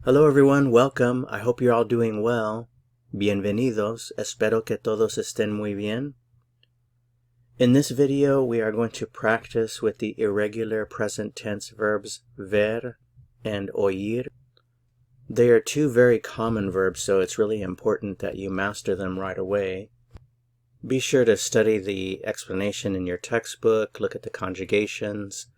Hello everyone, welcome. I hope you're all doing well. Bienvenidos. Espero que todos estén muy bien. In this video, we are going to practice with the irregular present tense verbs ver and oír. They are two very common verbs, so it's really important that you master them right away. Be sure to study the explanation in your textbook, look at the conjugations.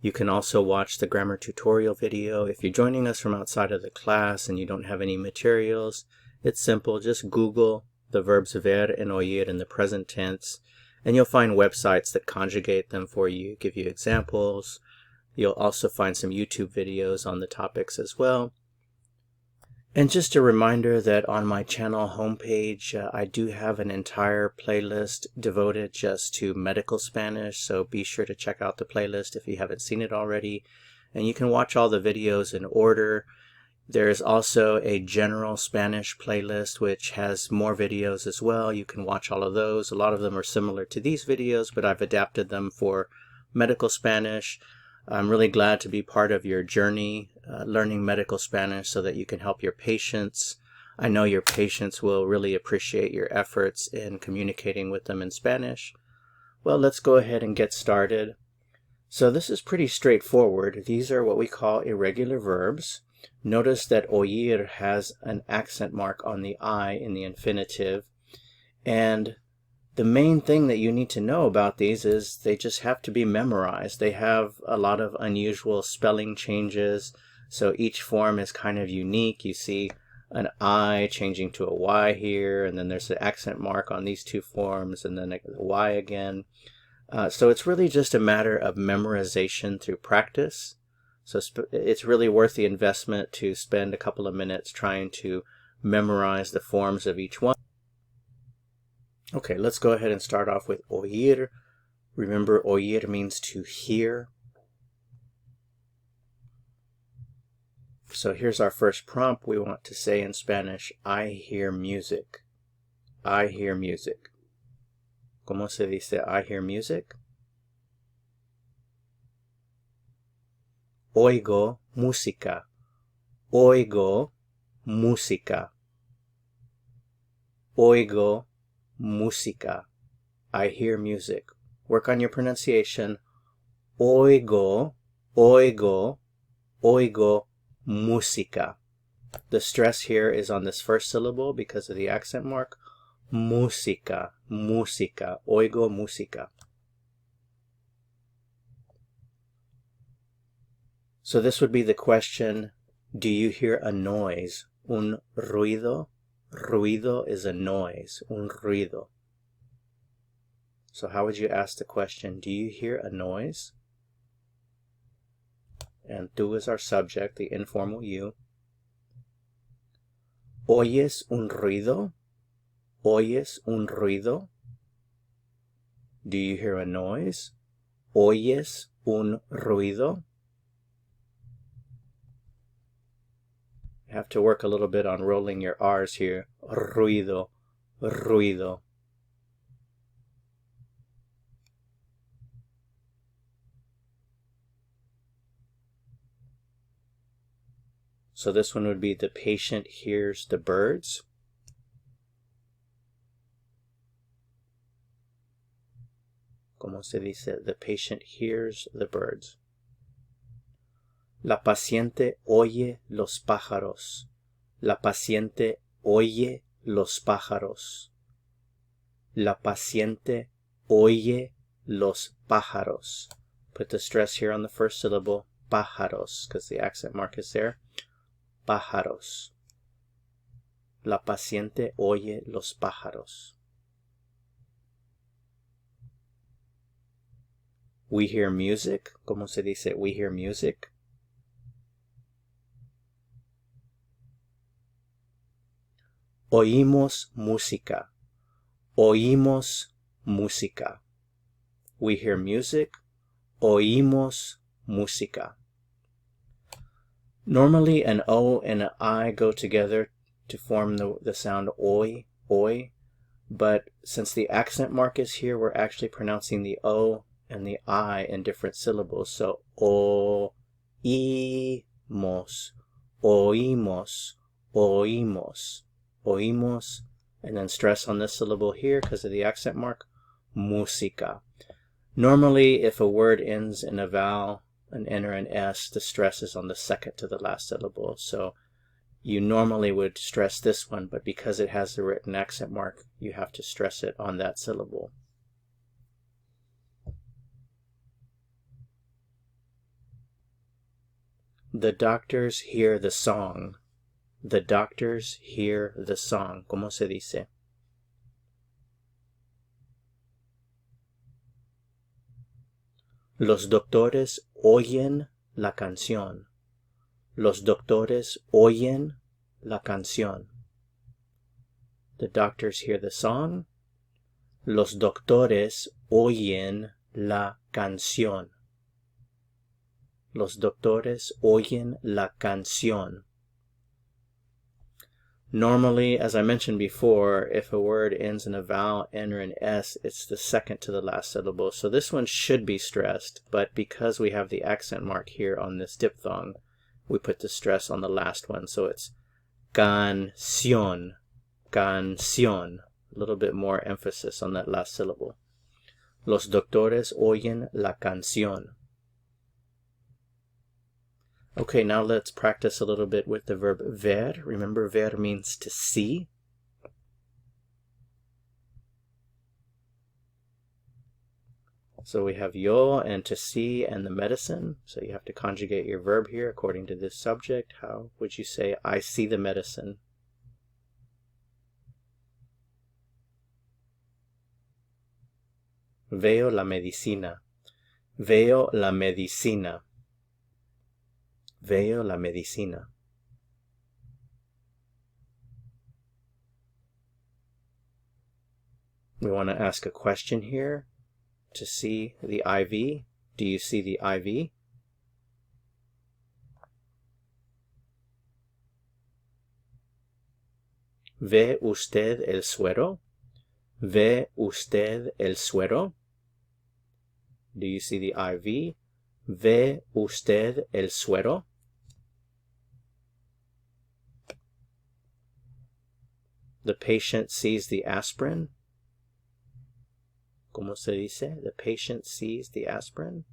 You can also watch the grammar tutorial video. If you're joining us from outside of the class and you don't have any materials, it's simple. Just Google the verbs ver and oír in the present tense, and you'll find websites that conjugate them for you, give you examples. You'll also find some YouTube videos on the topics as well. And just a reminder that on my channel homepage, I do have an entire playlist devoted just to medical Spanish, so be sure to check out the playlist if you haven't seen it already. And you can watch all the videos in order. There is also a general Spanish playlist which has more videos as well. You can watch all of those. A lot of them are similar to these videos, but I've adapted them for medical Spanish. I'm really glad to be part of your journey learning medical Spanish so that you can help your patients. I know your patients will really appreciate your efforts in communicating with them in Spanish. Well, let's go ahead and get started. So this is pretty straightforward. These are what we call irregular verbs. Notice that oír has an accent mark on the I in the infinitive, and the main thing that you need to know about these is they just have to be memorized. They have a lot of unusual spelling changes, so each form is kind of unique. You see an I changing to a Y here, and then there's an accent mark on these two forms, and then a Y again. So it's really just a matter of memorization through practice. So it's really worth the investment to spend a couple of minutes trying to memorize the forms of each one. Okay, let's go ahead and start off with oír. Remember, oír means to hear. So here's our first prompt. We want to say in Spanish, I hear music. I hear music. ¿Cómo se dice I hear music? Oigo música. Oigo música. Oigo música. I hear music. Work on your pronunciation. Oigo, oigo, oigo música. The stress here is on this first syllable because of the accent mark. Música, música, oigo música. So this would be the question, do you hear a noise? Un ruido? Ruido is a noise, un ruido. So how would you ask the question, do you hear a noise? And tú is our subject, the informal you. ¿Oyes un ruido? ¿Oyes un ruido? Do you hear a noise? ¿Oyes un ruido? You have to work a little bit on rolling your R's here. Ruido, ruido. So this one would be the patient hears the birds. ¿Cómo se dice? The patient hears the birds. La paciente oye los pájaros. La paciente oye los pájaros. La paciente oye los pájaros. Put the stress here on the first syllable, pájaros, because the accent mark is there. Pájaros. La paciente oye los pájaros. We hear music. ¿Cómo se dice? We hear music. Oímos música. Oímos música. We hear music. Oímos música. Normally an O and an I go together to form the sound oi, oi. But since the accent mark is here, we're actually pronouncing the O and the I in different syllables. So oímos, oímos, oímos, oímos, and then stress on this syllable here because of the accent mark, música. Normally, if a word ends in a vowel, an N or an S, the stress is on the second to the last syllable. So you normally would stress this one, but because it has the written accent mark, you have to stress it on that syllable. The doctors hear the song. The doctors hear the song. ¿Cómo se dice? Los doctores oyen la canción. Los doctores oyen la canción. The doctors hear the song. Los doctores oyen la canción. Los doctores oyen la canción. Normally, as I mentioned before, if a word ends in a vowel, N or an S, it's the second to the last syllable. So this one should be stressed, but because we have the accent mark here on this diphthong, we put the stress on the last one. So it's canción, canción. A little bit more emphasis on that last syllable. Los doctores oyen la canción. Okay, now let's practice a little bit with the verb ver. Remember, ver means to see. So we have yo and to see and the medicine. So you have to conjugate your verb here according to this subject. How would you say, I see the medicine? Veo la medicina. Veo la medicina. Veo la medicina. We want to ask a question here to see the IV. Do you see the IV? ¿Ve usted el suero? ¿Ve usted el suero? Do you see the IV? ¿Ve usted el suero? The patient sees the aspirin. ¿Cómo se dice? The patient sees the aspirin.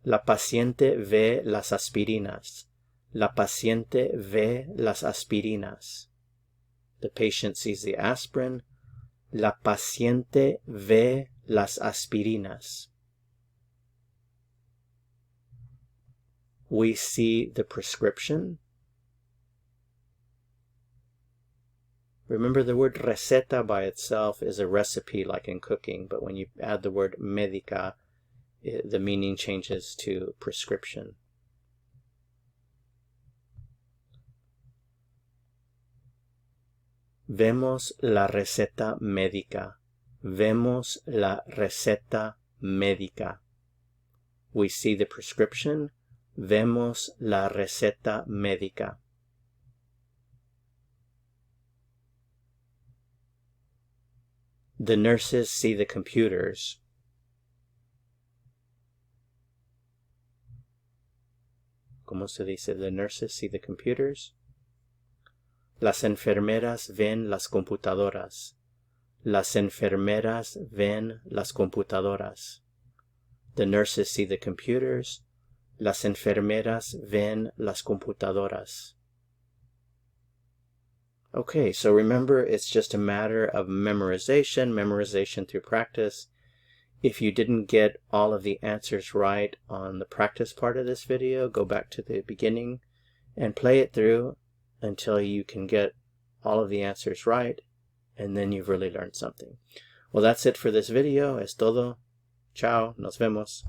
La paciente ve las aspirinas. La paciente ve las aspirinas. The patient sees the aspirin. La paciente ve las aspirinas. We see the prescription. Remember, the word receta by itself is a recipe like in cooking, but when you add the word médica, the meaning changes to prescription. Vemos la receta médica. Vemos la receta médica. We see the prescription. Vemos la receta médica. The nurses see the computers. ¿Cómo se dice? The nurses see the computers. Las enfermeras ven las computadoras. Las enfermeras ven las computadoras. The nurses see the computers. Las enfermeras ven las computadoras. Okay, so remember, it's just a matter of memorization through practice. If you didn't get all of the answers right on the practice part of this video, go back to the beginning and play it through until you can get all of the answers right, and then you've really learned something. Well, that's it for this video. Es todo. Chao. Nos vemos.